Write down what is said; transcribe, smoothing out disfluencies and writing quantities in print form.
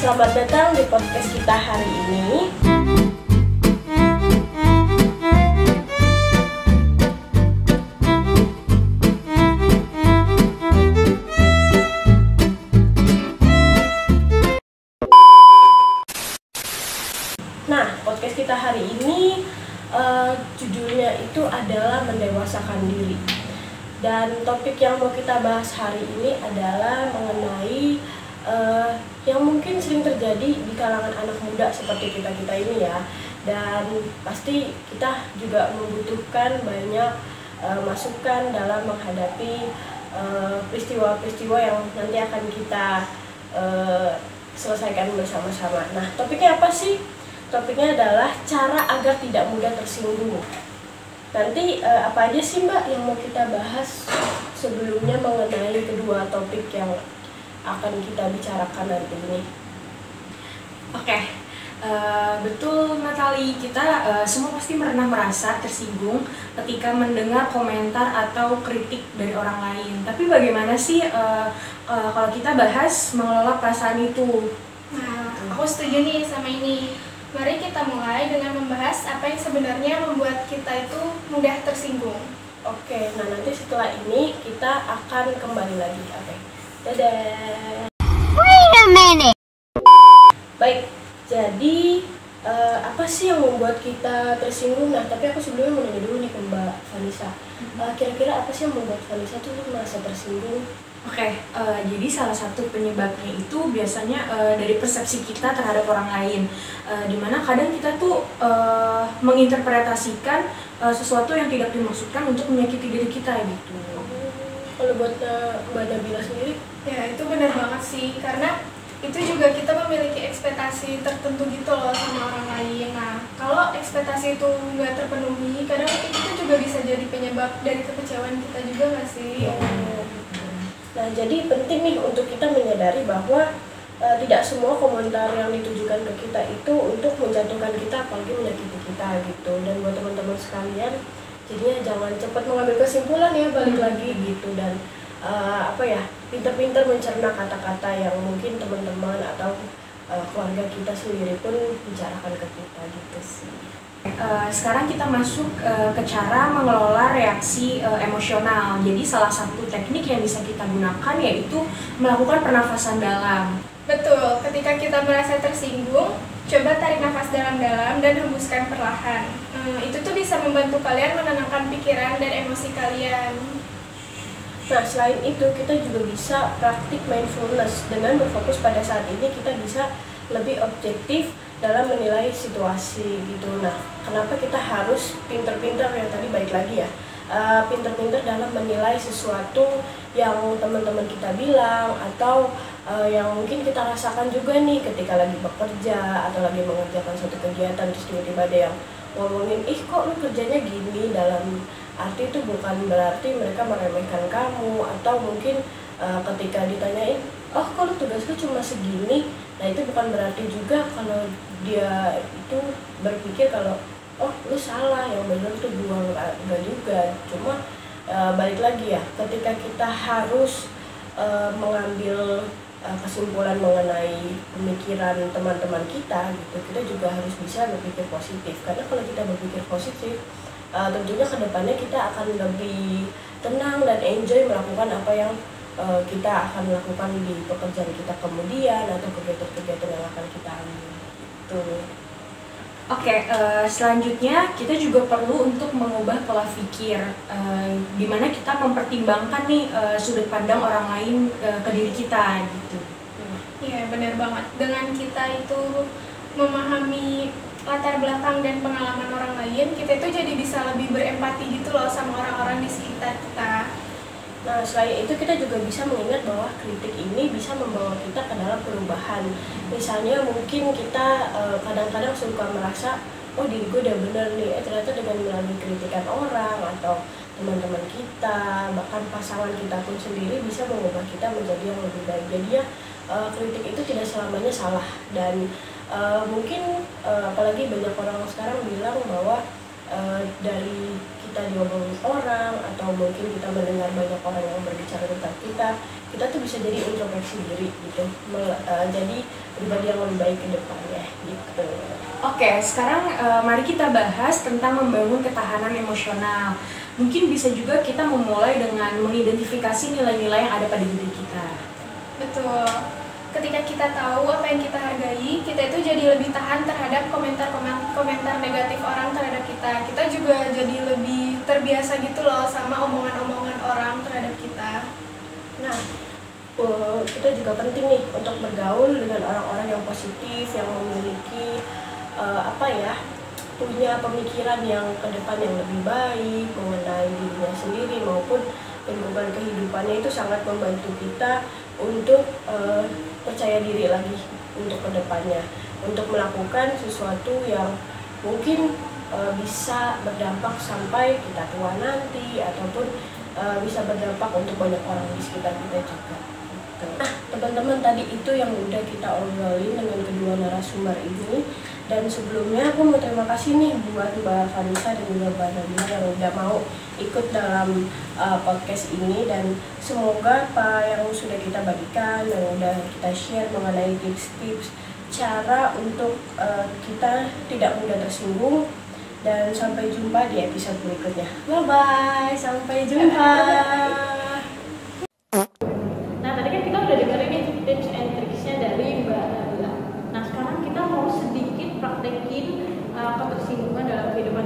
Selamat datang di podcast kita hari ini. Nah, podcast kita hari ini judulnya itu adalah mendewasakan diri. Dan topik yang mau kita bahas hari ini adalah mengenai yang mungkin sering terjadi di kalangan anak muda seperti kita-kita ini ya. Dan pasti kita juga membutuhkan banyak masukan dalam menghadapi peristiwa-peristiwa yang nanti akan kita selesaikan bersama-sama. Nah, topiknya apa sih? Topiknya adalah cara agar tidak mudah tersinggung. Nanti apa aja sih Mbak yang mau kita bahas sebelumnya mengenai kedua topik yang akan kita bicarakan nanti ini? Oke, betul Natali, kita semua pasti pernah merasa tersinggung ketika mendengar komentar atau kritik dari orang lain. Tapi bagaimana sih kalau kita bahas mengelola perasaan itu? Nah, aku setuju nih sama ini. Mari kita mulai dengan membahas apa yang sebenarnya membuat kita itu mudah tersinggung. Oke, nah nanti setelah ini kita akan kembali lagi. Oke, dadah. Wait a minute. Baik, jadi apa sih yang membuat kita tersinggung? Nah, tapi aku sebelumnya mau nanya dulu nih ke Mbak Vanessa. Kira-kira apa sih yang membuat Vanessa tuh merasa tersinggung? Oke, jadi salah satu penyebabnya itu biasanya dari persepsi kita terhadap orang lain, dimana kadang kita tuh menginterpretasikan sesuatu yang tidak dimaksudkan untuk menyakiti diri kita gitu. Kalau buat Mbak Nabila sendiri? Ya, itu benar banget sih, karena itu juga kita memiliki ekspektasi tertentu gitu loh sama orang lain. Nah, kalau ekspektasi itu nggak terpenuhi, kadang itu juga bisa jadi penyebab dari kekecewaan kita juga nggak sih? Nah, jadi penting nih untuk kita menyadari bahwa tidak semua komentar yang ditujukan ke kita itu untuk menjatuhkan kita, apalagi menyakiti kita gitu. Dan buat teman-teman sekalian, jadinya jangan cepat mengambil kesimpulan ya, balik lagi gitu. Dan pintar-pintar mencerna kata-kata yang mungkin teman-teman atau keluarga kita sendiri pun bicarakan ke kita gitu sih. Sekarang kita masuk ke cara mengelola reaksi emosional. Jadi salah satu teknik yang bisa kita gunakan yaitu melakukan pernafasan dalam. Betul, ketika kita merasa tersinggung, coba tarik nafas dalam-dalam dan hembuskan perlahan. Itu tuh bisa membantu kalian menenangkan pikiran dan emosi kalian. Nah, selain itu kita juga bisa praktik mindfulness. Dengan berfokus pada saat ini kita bisa lebih objektif dalam menilai situasi gitu. Nah, kenapa kita harus pinter-pinter yang tadi balik lagi ya, pinter-pinter dalam menilai sesuatu yang teman-teman kita bilang atau yang mungkin kita rasakan juga nih ketika lagi bekerja atau lagi mengerjakan suatu kegiatan, terus tiba-tiba ada yang ngomongin, ih kok lu kerjanya gini, dalam arti itu bukan berarti mereka meremehkan kamu, atau mungkin ketika ditanyain, oh kok lu tugasnya cuma segini, nah itu bukan berarti juga kalau dia itu berpikir kalau oh lu salah, yang benar tuh gua, enggak juga. Cuma balik lagi ya, ketika kita harus mengambil kesimpulan mengenai pemikiran teman-teman kita gitu, kita juga harus bisa berpikir positif. Karena kalau kita berpikir positif, tentunya kedepannya kita akan lebih tenang dan enjoy melakukan apa yang kita akan lakukan di pekerjaan kita kemudian atau kegiatan-kegiatan yang akan kita ambil gitu. Oke, selanjutnya kita juga perlu untuk mengubah pola pikir, di mana kita mempertimbangkan nih sudut pandang orang lain ke diri kita gitu. Iya, benar banget. Dengan kita itu memahami latar belakang dan pengalaman orang lain, kita itu jadi bisa lebih berempati gitu loh sama orang-orang di sekitar kita. Nah, selain itu kita juga bisa mengingat bahwa kritik ini bisa membawa kita ke dalam perubahan. Misalnya mungkin kita kadang-kadang suka merasa, oh diri gue udah bener nih, ternyata dengan melalui kritikan orang atau teman-teman kita, bahkan pasangan kita pun sendiri bisa mengubah kita menjadi yang lebih baik. Jadi ya kritik itu tidak selamanya salah. Dan mungkin apalagi banyak orang sekarang bilang bahwa dari kita diomongin orang atau mungkin kita mendengar banyak orang yang berbicara tentang kita tuh bisa jadi introspeksi diri gitu, jadi pribadi yang lebih baik ke depannya gitu. Oke, sekarang mari kita bahas tentang membangun ketahanan emosional. Mungkin bisa juga kita memulai dengan mengidentifikasi nilai-nilai yang ada pada diri kita. Betul. Ketika kita tahu apa yang kita hargai, kita itu jadi lebih tahan terhadap komentar negatif orang terhadap kita. Kita juga jadi lebih terbiasa gitu loh sama omongan-omongan orang terhadap kita. Nah, kita juga penting nih untuk bergaul dengan orang-orang yang positif, yang memiliki punya pemikiran yang ke depan yang lebih baik mengenai dirinya sendiri maupun lingkungan kehidupannya. Itu sangat membantu kita untuk percaya diri lagi untuk kedepannya, untuk melakukan sesuatu yang mungkin bisa berdampak sampai kita tua nanti ataupun bisa berdampak untuk banyak orang di sekitar kita juga. Nah, teman-teman, tadi itu yang udah kita obrolin dengan kedua narasumber ini. Dan sebelumnya aku mau terima kasih nih buat Mbak Vanessa dan juga Mbak Nabila yang udah mau ikut dalam podcast ini, dan semoga apa yang sudah kita bagikan dan udah kita share mengenai tips-tips cara untuk kita tidak mudah tersinggung. Dan sampai jumpa di episode berikutnya. Bye bye, sampai jumpa. Nah, tadi kan kita udah dengerin nih tips and tricksnya dari Mbak Nabila. Nah, sekarang kita mau sedikit praktekin ketersinggungan dalam kehidupan